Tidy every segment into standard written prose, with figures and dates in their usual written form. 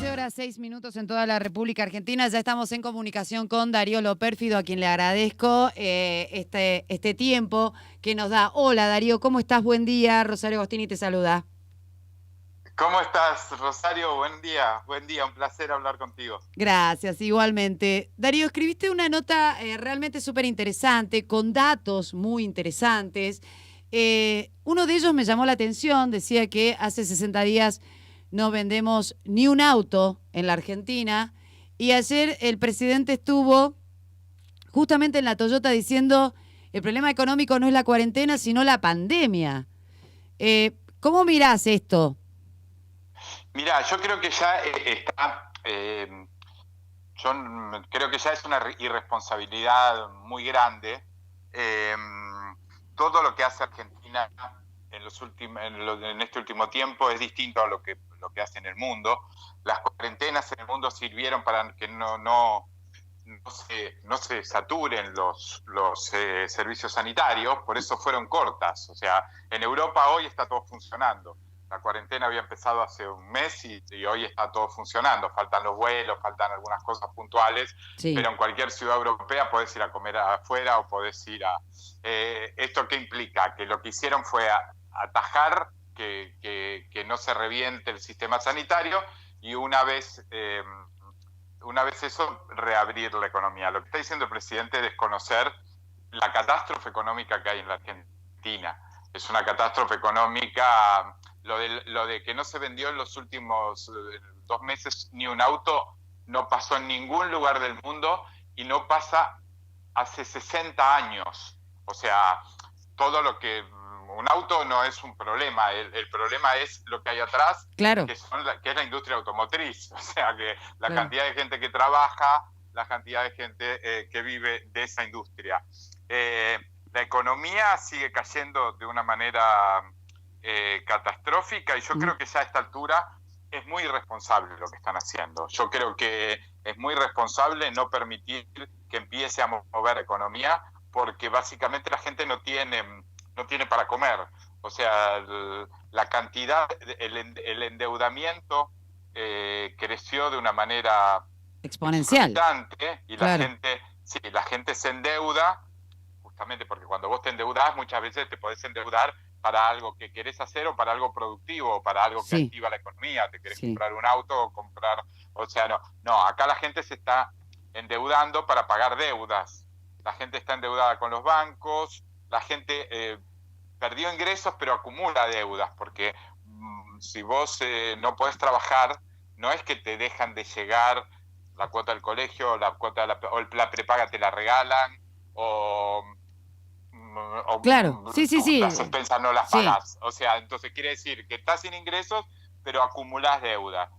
12:06 en toda la República Argentina. Ya estamos en comunicación con Darío Lopérfido, a quien le agradezco este tiempo que nos da. Hola Darío, ¿cómo estás? Buen día. Rosario Agostini te saluda. ¿Cómo estás, Rosario? Buen día, un placer hablar contigo. Gracias, igualmente. Darío, escribiste una nota realmente súper interesante, con datos muy interesantes. Uno de ellos me llamó la atención, decía que hace 60 días no vendemos ni un auto en la Argentina, y ayer el presidente estuvo justamente en la Toyota diciendo el problema económico no es la cuarentena, sino la pandemia. ¿Cómo mirás esto? Mirá, yo creo que ya está, yo creo que ya es una irresponsabilidad muy grande. eh, Todo lo que hace Argentina en este último tiempo es distinto a lo que hace en el mundo. Las cuarentenas en el mundo sirvieron para que no se saturen los servicios sanitarios, por eso fueron cortas. O sea, en Europa hoy está todo funcionando. La cuarentena había empezado hace un mes y hoy está todo funcionando. Faltan los vuelos, faltan algunas cosas puntuales, Sí. pero en cualquier ciudad europea podés ir a comer afuera o podés ir a... ¿Esto qué implica? Que lo que hicieron fue atajar que no se reviente el sistema sanitario y una vez eso, reabrir la economía. Lo que está diciendo el presidente es desconocer la catástrofe económica que hay en la Argentina. Es una catástrofe económica, lo de que no se vendió en los últimos 2 meses ni un auto, no pasó en ningún lugar del mundo y no pasa hace 60 años. O sea, todo lo que... Un auto no es un problema, el problema es lo que hay atrás, Claro. que es la industria automotriz. O sea, que la Claro. cantidad de gente que trabaja, la cantidad de gente que vive de esa industria. La economía sigue cayendo de una manera catastrófica y yo creo que ya a esta altura es muy irresponsable lo que están haciendo. Yo creo que es muy irresponsable no permitir que empiece a mover la economía porque básicamente la gente no tiene para comer. O sea, la cantidad, el endeudamiento creció de una manera Exponencial. exorbitante y Claro. la gente se endeuda justamente porque cuando vos te endeudás muchas veces te podés endeudar para algo que querés hacer o para algo productivo o para algo que Sí. activa la economía. Te querés Sí. comprar un auto o comprar... O sea, no, acá la gente se está endeudando para pagar deudas. La gente está endeudada con los bancos, la gente perdió ingresos pero acumula deudas, porque si vos no podés trabajar, no es que te dejan de llegar la cuota del colegio, la prepaga te la regalan, o Claro. Sí. las expensas no las Sí. pagás. O sea, entonces quiere decir que estás sin ingresos, pero acumulás deuda.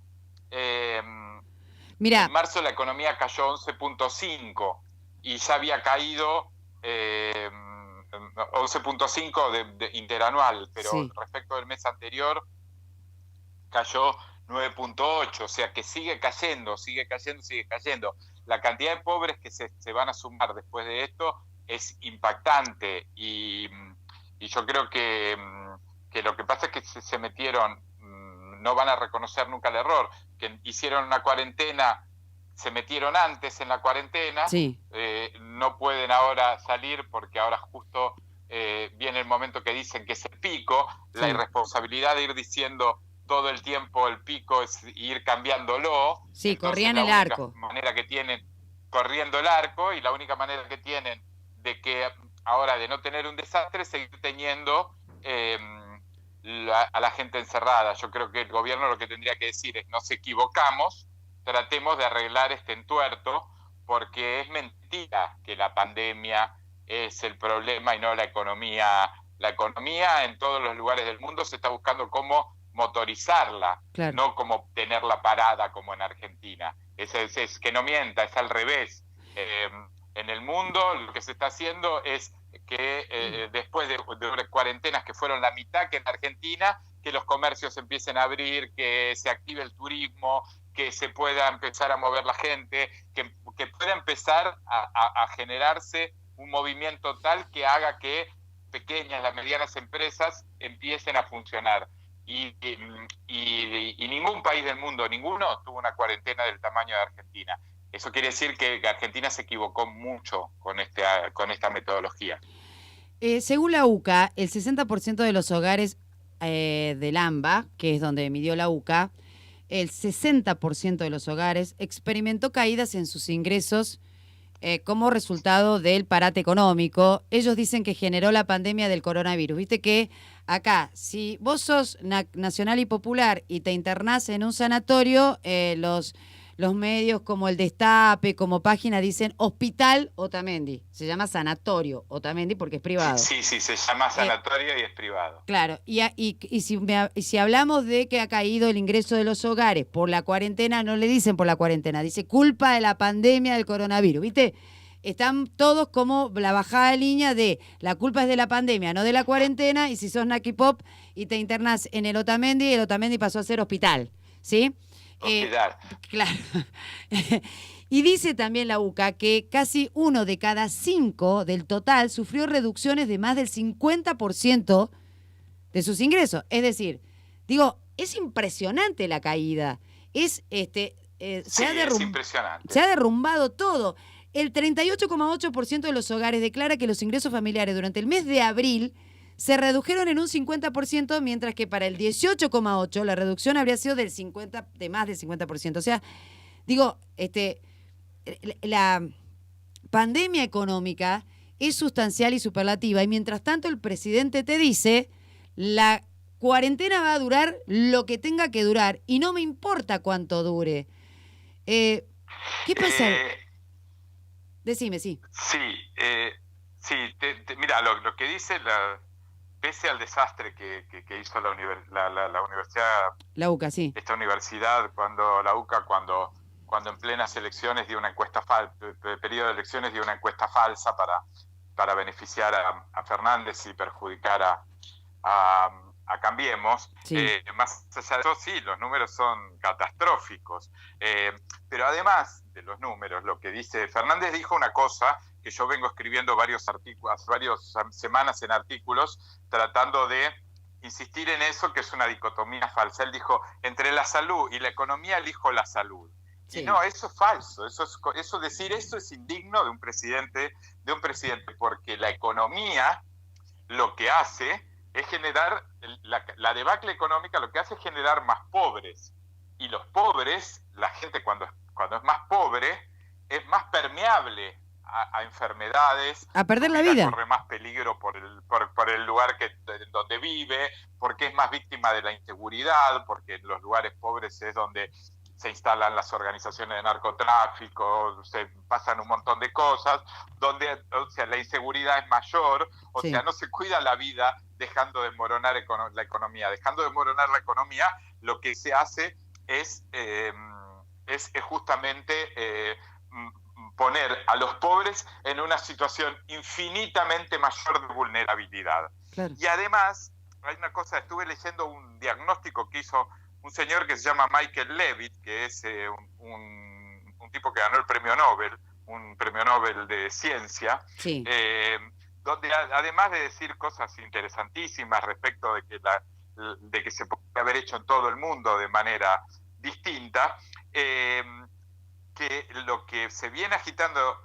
Mirá. En marzo la economía cayó 11.5 y ya había caído 11.5 de interanual, pero Sí. respecto del mes anterior cayó 9.8, o sea que sigue cayendo. La cantidad de pobres que se van a sumar después de esto es impactante y yo creo que lo que pasa es que se metieron, no van a reconocer nunca el error, que hicieron una cuarentena, se metieron antes en la cuarentena, Sí. no pueden ahora salir porque ahora justo viene el momento que dicen que es el pico, Sí. la irresponsabilidad de ir diciendo todo el tiempo el pico es ir cambiándolo. Sí, Entonces, corrían la el única arco. manera que tienen, corriendo el arco, y la única manera que tienen de que ahora de no tener un desastre es seguir teniendo a la gente encerrada. Yo creo que el gobierno lo que tendría que decir es: nos equivocamos, tratemos de arreglar este entuerto, porque es mentira que la pandemia es el problema y no la economía. La economía en todos los lugares del mundo se está buscando cómo motorizarla, Claro. no como tenerla parada como en Argentina. Es que no mienta, es al revés. En el mundo lo que se está haciendo es que después de cuarentenas que fueron la mitad que en Argentina, que los comercios empiecen a abrir, que se active el turismo, que se pueda empezar a mover la gente, que pueda empezar a generarse un movimiento tal que haga que pequeñas, las medianas empresas empiecen a funcionar. y ningún país del mundo, ninguno, tuvo una cuarentena del tamaño de Argentina. Eso quiere decir que Argentina se equivocó mucho con esta metodología. Según la UCA, el 60% de los hogares del AMBA, que es donde midió la UCA, el 60% de los hogares experimentó caídas en sus ingresos como resultado del parate económico. Ellos dicen que generó la pandemia del coronavirus. Viste que acá, si vos sos nacional y popular y te internás en un sanatorio, los medios como el Destape, como Página, dicen Hospital Otamendi. Se llama Sanatorio Otamendi porque es privado. Sí, se llama sanatorio y es privado. Claro, y si hablamos de que ha caído el ingreso de los hogares por la cuarentena, no le dicen por la cuarentena, dice culpa de la pandemia del coronavirus, ¿viste? Están todos como la bajada de línea de la culpa es de la pandemia, no de la cuarentena, y si sos Naki Pop y te internás en el Otamendi pasó a ser hospital, ¿sí? Hospital. Claro. Y dice también la UCA que casi 1 de cada 5 del total sufrió reducciones de más del 50% de sus ingresos. Es decir, digo, es impresionante la caída. Es impresionante. Se ha derrumbado todo. El 38,8% de los hogares declara que los ingresos familiares durante el mes de abril se redujeron en un 50%, mientras que para el 18,8% la reducción habría sido de más del 50%. O sea, digo, la pandemia económica es sustancial y superlativa, y mientras tanto el presidente te dice, la cuarentena va a durar lo que tenga que durar, y no me importa cuánto dure. ¿Qué pasa? Decime, sí. Sí, mira, lo que dice pese al desastre que hizo la universidad, la UCA, sí. Esta universidad, la UCA, cuando en plenas elecciones dio una encuesta periodo de elecciones dio una encuesta falsa para beneficiar a Fernández y perjudicar a Cambiemos. Sí. Más allá de eso, sí, los números son catastróficos. Pero además de los números, lo que dice Fernández dijo una cosa que yo vengo escribiendo varias semanas en artículos tratando de insistir en eso, que es una dicotomía falsa. Él dijo, entre la salud y la economía elijo la salud. Sí. Y no, eso es falso. Decir eso es indigno de un presidente, porque la economía lo que hace es generar, la debacle económica lo que hace es generar más pobres. Y los pobres, la gente cuando es más pobre, es más permeable a enfermedades, a perder la vida, corre más peligro por el lugar donde vive, porque es más víctima de la inseguridad, porque en los lugares pobres es donde se instalan las organizaciones de narcotráfico, se pasan un montón de cosas, donde, o sea, la inseguridad es mayor, sí. sea, no se cuida la vida dejando de desmoronar la economía. Dejando de desmoronar la economía, lo que se hace es justamente poner a los pobres en una situación infinitamente mayor de vulnerabilidad. Claro. Y además, hay una cosa, estuve leyendo un diagnóstico que hizo un señor que se llama Michael Levitt, que es un tipo que ganó el premio Nobel, un premio Nobel de ciencia, sí. Donde además de decir cosas interesantísimas respecto de que se puede haber hecho en todo el mundo de manera distinta, que lo que se viene agitando,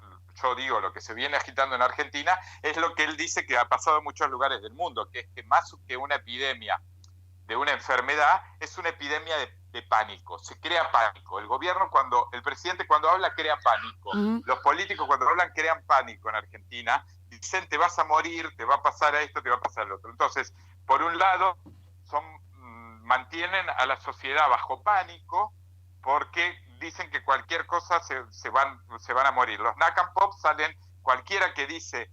lo que se viene agitando en Argentina es lo que él dice que ha pasado en muchos lugares del mundo, que es que más que una epidemia de una enfermedad, es una epidemia de pánico, se crea pánico. El presidente cuando habla crea pánico. Uh-huh. Los políticos cuando hablan crean pánico en Argentina, dicen te vas a morir, te va a pasar esto, te va a pasar lo otro. Entonces, por un lado, mantienen a la sociedad bajo pánico porque dicen que cualquier cosa se van a morir. Los Nakampop salen, cualquiera que dice,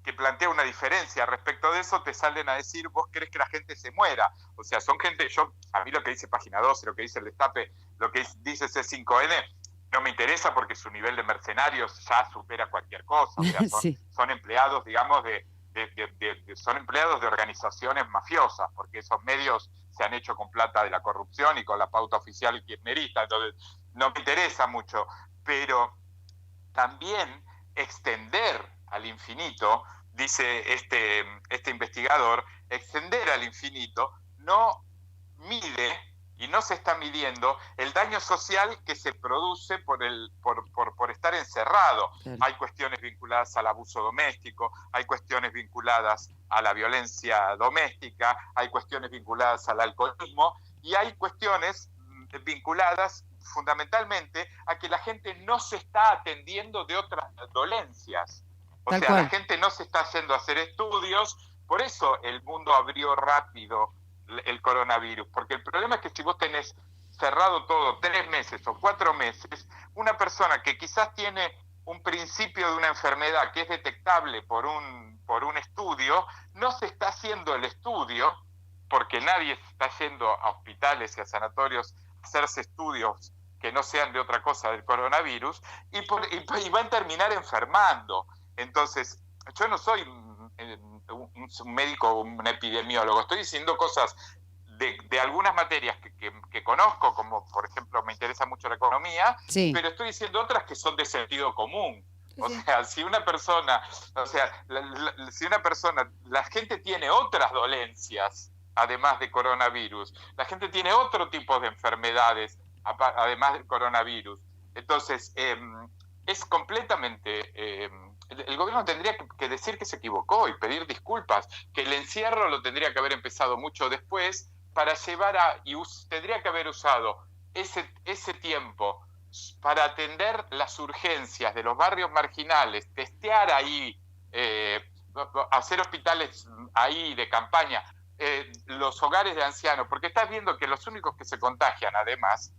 que plantea una diferencia respecto de eso, te salen a decir, vos querés que la gente se muera. O sea, son gente, a mí lo que dice Página 12, lo que dice el Destape, lo que dice C5N, no me interesa porque su nivel de mercenarios ya supera cualquier cosa. O sea, sí. Son empleados, digamos, son empleados de organizaciones mafiosas, porque esos medios se han hecho con plata de la corrupción y con la pauta oficial kirchnerista, entonces no me interesa mucho. Pero también extender al infinito, dice este investigador, extender al infinito no mide y no se está midiendo el daño social que se produce por estar encerrado. Claro. Hay cuestiones vinculadas al abuso doméstico, hay cuestiones vinculadas a la violencia doméstica, hay cuestiones vinculadas al alcoholismo y hay cuestiones vinculadas fundamentalmente a que la gente no se está atendiendo de otras dolencias. O Tal sea, cual. la gente no se está yendo a hacer estudios, por eso el mundo abrió rápido el coronavirus, porque el problema es que si vos tenés cerrado todo 3 meses o 4 meses, una persona que quizás tiene un principio de una enfermedad que es detectable por un estudio, no se está haciendo el estudio, porque nadie está yendo a hospitales y a sanatorios a hacerse estudios que no sean de otra cosa del coronavirus, y van a terminar enfermando. Entonces, yo no soy un médico o un epidemiólogo, estoy diciendo cosas de algunas materias que conozco, como por ejemplo me interesa mucho la economía, Sí. pero estoy diciendo otras que son de sentido común. O Sí. sea, si una persona, la gente tiene otras dolencias, además de coronavirus, la gente tiene otro tipo de enfermedades, además del coronavirus. Entonces, es completamente... el gobierno tendría que decir que se equivocó y pedir disculpas, que el encierro lo tendría que haber empezado mucho después para tendría que haber usado ese tiempo para atender las urgencias de los barrios marginales, testear ahí, hacer hospitales ahí de campaña, los hogares de ancianos, porque estás viendo que los únicos que se contagian, además,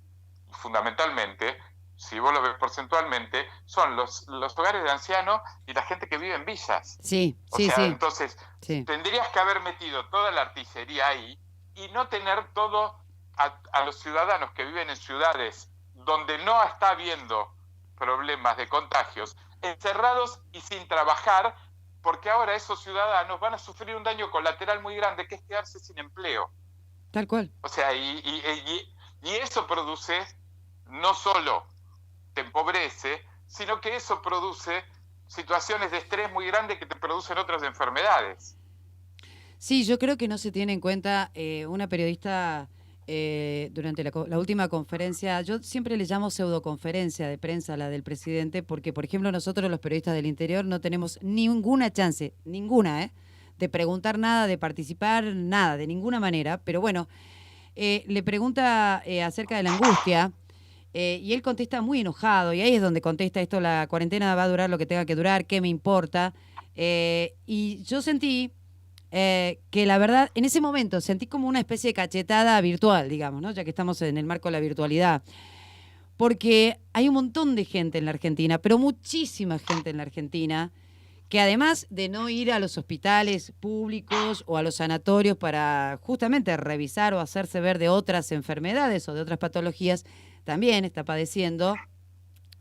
fundamentalmente, si vos lo ves porcentualmente, son los hogares de ancianos y la gente que vive en villas. Sí, O sí, sea, sí. entonces, Sí. tendrías que haber metido toda la artillería ahí y no tener todo a los ciudadanos que viven en ciudades donde no está habiendo problemas de contagios, encerrados y sin trabajar, porque ahora esos ciudadanos van a sufrir un daño colateral muy grande, que es quedarse sin empleo. Tal cual. O sea, y eso produce, no solo te empobrece, sino que eso produce situaciones de estrés muy grandes que te producen otras enfermedades. Sí, yo creo que no se tiene en cuenta una periodista durante la última conferencia, yo siempre le llamo pseudoconferencia de prensa a la del presidente, porque, por ejemplo, nosotros los periodistas del interior no tenemos ninguna chance, ninguna, de preguntar nada, de participar, nada, de ninguna manera. Pero bueno, le pregunta acerca de la angustia. Y él contesta muy enojado, y ahí es donde contesta esto: la cuarentena va a durar lo que tenga que durar, ¿qué me importa? Y yo sentí que la verdad, en ese momento sentí como una especie de cachetada virtual, digamos, ¿no? Ya que estamos en el marco de la virtualidad. Porque hay un montón de gente en la Argentina, pero muchísima gente en la Argentina, que además de no ir a los hospitales públicos o a los sanatorios para justamente revisar o hacerse ver de otras enfermedades o de otras patologías, también está padeciendo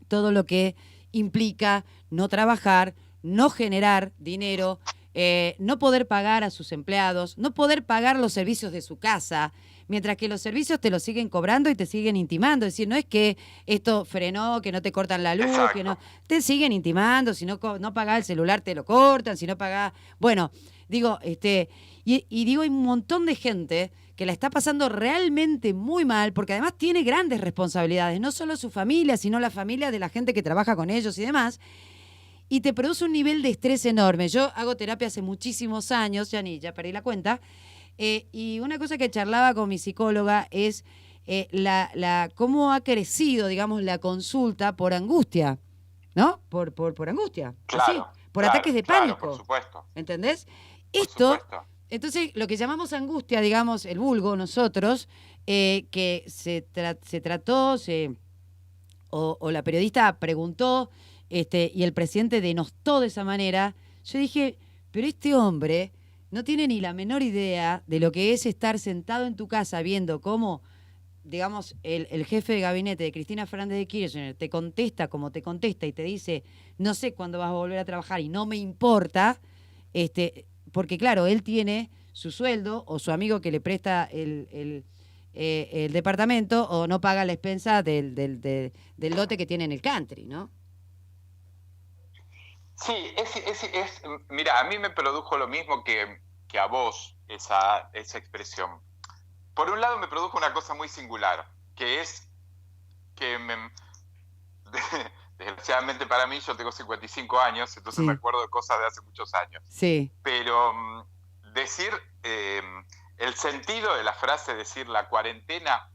todo lo que implica no trabajar, no generar dinero, no poder pagar a sus empleados, no poder pagar los servicios de su casa, mientras que los servicios te los siguen cobrando y te siguen intimando. Es decir, no es que esto frenó, que no te cortan la luz, Exacto. que no, te siguen intimando, si no, no pagás el celular te lo cortan, si no pagás, bueno, digo, y digo, hay un montón de gente que la está pasando realmente muy mal, porque además tiene grandes responsabilidades, no solo su familia, sino la familia de la gente que trabaja con ellos y demás, y te produce un nivel de estrés enorme. Yo hago terapia hace muchísimos años, ya perdí la cuenta, y una cosa que charlaba con mi psicóloga es cómo ha crecido, digamos, la consulta por angustia, ¿no? Por angustia, Claro, así, por ataques de claro, pánico. por supuesto. ¿Entendés? Por Esto, supuesto. entonces, lo que llamamos angustia, digamos, el vulgo, nosotros, que se trató, o la periodista preguntó, y el presidente denostó de esa manera. Yo dije, pero este hombre no tiene ni la menor idea de lo que es estar sentado en tu casa viendo cómo, digamos, el jefe de gabinete de Cristina Fernández de Kirchner te contesta como te contesta y te dice, no sé cuándo vas a volver a trabajar y no me importa, porque claro, él tiene su sueldo o su amigo que le presta el departamento o no paga la expensa del lote que tiene en el country, ¿no? Sí, mira, a mí me produjo lo mismo que a vos esa expresión. por un lado me produjo una cosa muy singular, que es que desgraciadamente para mí, yo tengo 55 años, entonces me acuerdo de cosas de hace muchos años. Sí. Pero decir el sentido de la frase, decir la cuarentena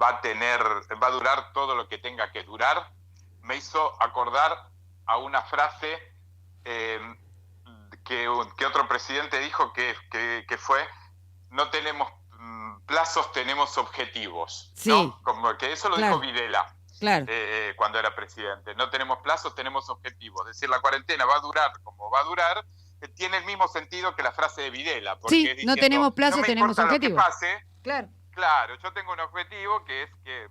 va a durar todo lo que tenga que durar, me hizo acordar a una frase que otro presidente dijo que fue: no tenemos plazos, tenemos objetivos. Sí. ¿No? Como que eso lo dijo Videla. Claro. Cuando era presidente. No tenemos plazos, tenemos objetivos. Es decir, la cuarentena va a durar como va a durar, tiene el mismo sentido que la frase de Videla. Porque sí, diciendo, no tenemos plazos, tenemos objetivos. Lo que pase, claro, yo tengo un objetivo que es que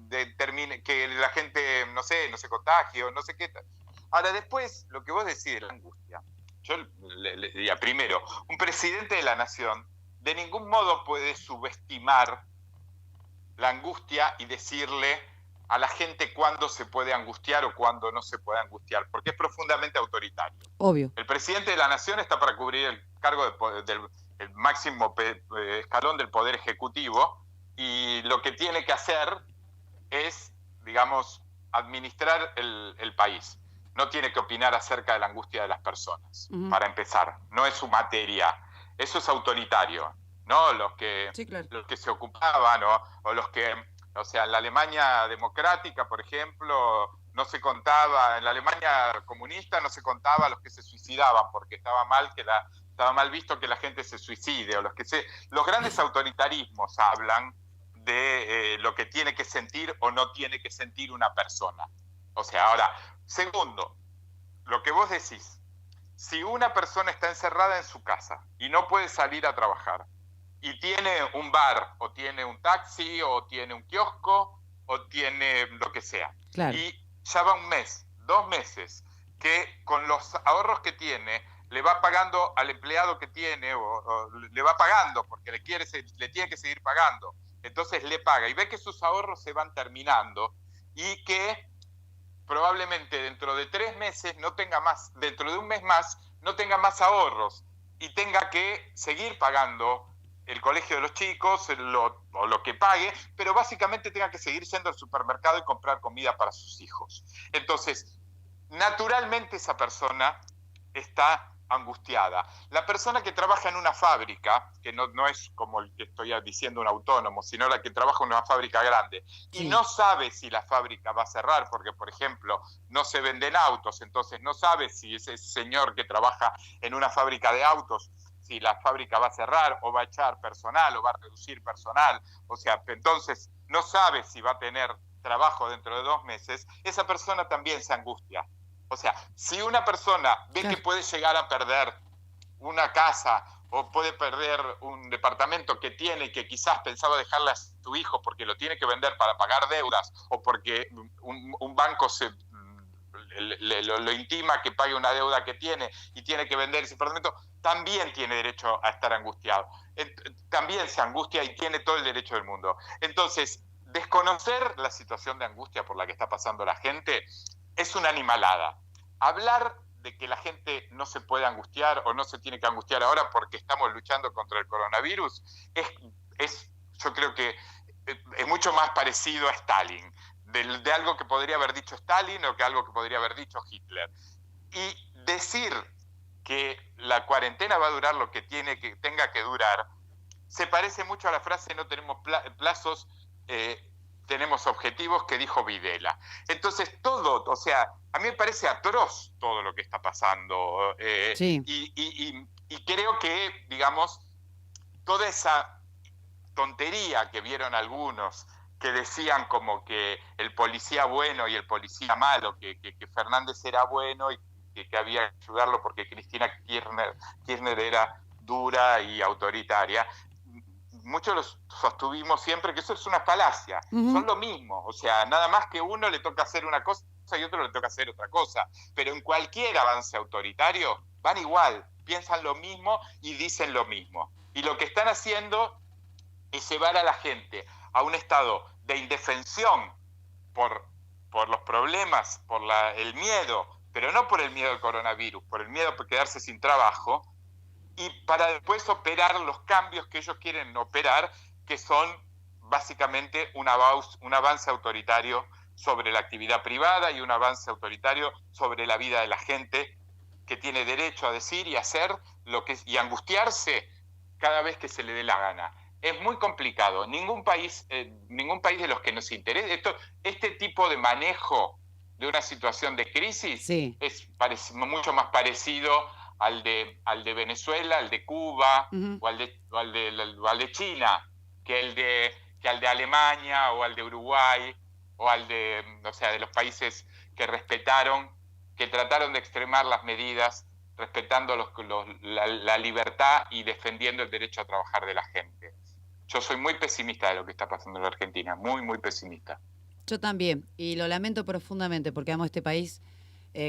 determine que la gente, no se contagie o no sé qué. Ahora, después, lo que vos decís de la angustia. Yo le diría, primero, un presidente de la nación de ningún modo puede subestimar la angustia y decirle a la gente cuándo se puede angustiar o cuándo no se puede angustiar, porque es profundamente autoritario. Obvio. El presidente de la nación está para cubrir el cargo del máximo escalón del poder ejecutivo, y lo que tiene que hacer es, digamos, administrar el país. No tiene que opinar acerca de la angustia de las personas, para empezar. No es su materia. Eso es autoritario, ¿no? Los que se ocupaban, o los que, o sea, en la Alemania democrática, por ejemplo, no se contaba, en la Alemania comunista no se contaba a los que se suicidaban, porque estaba mal visto que la gente se suicide, o los grandes autoritarismos hablan de lo que tiene que sentir o no tiene que sentir una persona. O sea, ahora, segundo, lo que vos decís, si una persona está encerrada en su casa y no puede salir a trabajar, y tiene un bar, o tiene un taxi, o tiene un kiosco, o tiene lo que sea, y ya va un mes, 2 meses, que con los ahorros que tiene, le va pagando al empleado que tiene, o le va pagando, porque le tiene que seguir pagando, entonces le paga, y ve que sus ahorros se van terminando, y que probablemente dentro de 3 meses no tenga más, dentro de un mes más, no tenga más ahorros, y tenga que seguir pagando el colegio de los chicos, o lo que pague, pero básicamente tenga que seguir yendo al supermercado y comprar comida para sus hijos. Entonces, naturalmente esa persona está angustiada. La persona que trabaja en una fábrica, que no es como el que estoy diciendo un autónomo, sino la que trabaja en una fábrica grande, y no sabe si la fábrica va a cerrar, porque, por ejemplo, no se venden autos, entonces no sabe si ese señor que trabaja en una fábrica de autos, si la fábrica va a cerrar, o va a echar personal, o va a reducir personal, o sea, entonces no sabe si va a tener trabajo dentro de 2 meses, esa persona también se angustia. O sea, si una persona ve que puede llegar a perder una casa, o puede perder un departamento que tiene, que quizás pensaba dejarle a su hijo porque lo tiene que vender para pagar deudas, o porque un banco lo intima que pague una deuda que tiene y tiene que vender ese departamento, también tiene derecho a estar angustiado. También se angustia y tiene todo el derecho del mundo. Entonces, desconocer la situación de angustia por la que está pasando la gente es una animalada. Hablar de que la gente no se puede angustiar o no se tiene que angustiar ahora porque estamos luchando contra el coronavirus yo creo que es mucho más parecido a Stalin, de algo que podría haber dicho Stalin o que algo que podría haber dicho Hitler. Y decir que la cuarentena va a durar lo que tenga que durar se parece mucho a la frase no tenemos plazos, tenemos objetivos, que dijo Videla. Entonces todo, o sea, a mí me parece atroz todo lo que está pasando, y creo que, digamos, toda esa tontería que vieron algunos, que decían como que el policía bueno y el policía malo, que Fernández era bueno y que había que ayudarlo porque Cristina Kirchner era dura y autoritaria. Muchos los sostuvimos siempre que eso es una falacia, son lo mismo, o sea, nada más que uno le toca hacer una cosa y otro le toca hacer otra cosa, pero en cualquier avance autoritario van igual, piensan lo mismo y dicen lo mismo, y lo que están haciendo es llevar a la gente a un estado de indefensión por los problemas, por el miedo, pero no por el miedo al coronavirus, por el miedo a quedarse sin trabajo, y para después operar los cambios que ellos quieren operar, que son básicamente un avance autoritario sobre la actividad privada y un avance autoritario sobre la vida de la gente, que tiene derecho a decir y hacer y angustiarse cada vez que se le dé la gana. Es muy complicado. Ningún país de los que nos interesa, este tipo de manejo de una situación de crisis Sí. es mucho más parecido al de Venezuela, al de Cuba, o al de China, que al de Alemania o al de Uruguay, o de los países que que trataron de extremar las medidas, respetando la libertad y defendiendo el derecho a trabajar de la gente. Yo soy muy pesimista de lo que está pasando en la Argentina, muy, muy pesimista. Yo también, y lo lamento profundamente porque amo este país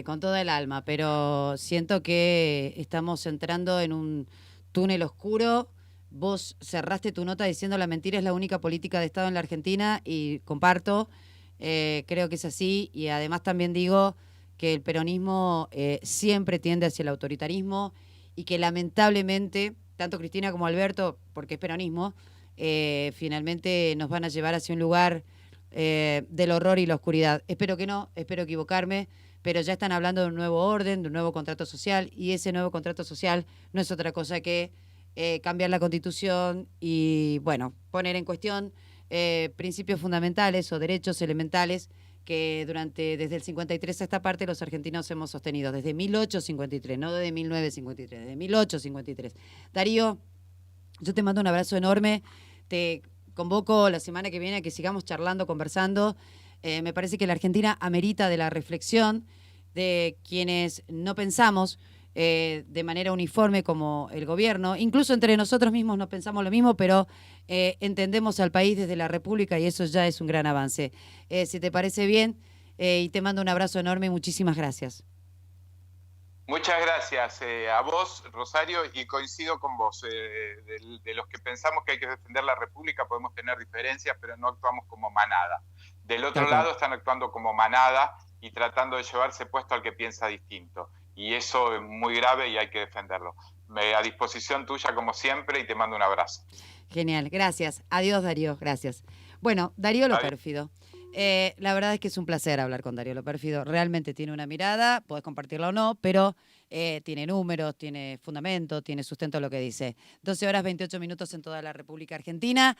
con toda el alma, pero siento que estamos entrando en un túnel oscuro. Vos cerraste tu nota diciendo la mentira es la única política de Estado en la Argentina y comparto, creo que es así, y además también digo que el peronismo siempre tiende hacia el autoritarismo y que lamentablemente, tanto Cristina como Alberto, porque es peronismo, finalmente nos van a llevar hacia un lugar del horror y la oscuridad. Espero que no, espero equivocarme, pero ya están hablando de un nuevo orden, de un nuevo contrato social, y ese nuevo contrato social no es otra cosa que cambiar la Constitución y, bueno, poner en cuestión principios fundamentales o derechos elementales que desde el 53 a esta parte los argentinos hemos sostenido, desde 1853, no desde 1953, desde 1853. Darío, yo te mando un abrazo enorme, te convoco la semana que viene a que sigamos charlando, conversando. Me parece que la Argentina amerita de la reflexión de quienes no pensamos de manera uniforme como el gobierno. Incluso entre nosotros mismos no pensamos lo mismo, pero entendemos al país desde la República y eso ya es un gran avance. Si te parece bien, y te mando un abrazo enorme y muchísimas gracias. Muchas gracias a vos, Rosario, y coincido con vos. De los que pensamos que hay que defender la República podemos tener diferencias, pero no actuamos como manada. Del otro lado están actuando como manada y tratando de llevarse puesto al que piensa distinto. Y eso es muy grave y hay que defenderlo. A disposición tuya como siempre y te mando un abrazo. Genial, gracias. Adiós, Darío, gracias. Bueno, Darío Lo Pérfido. La verdad es que es un placer hablar con Darío Lo Pérfido. Realmente tiene una mirada, podés compartirla o no, pero tiene números, tiene fundamento, tiene sustento lo que dice. 12 horas 28 minutos en toda la República Argentina.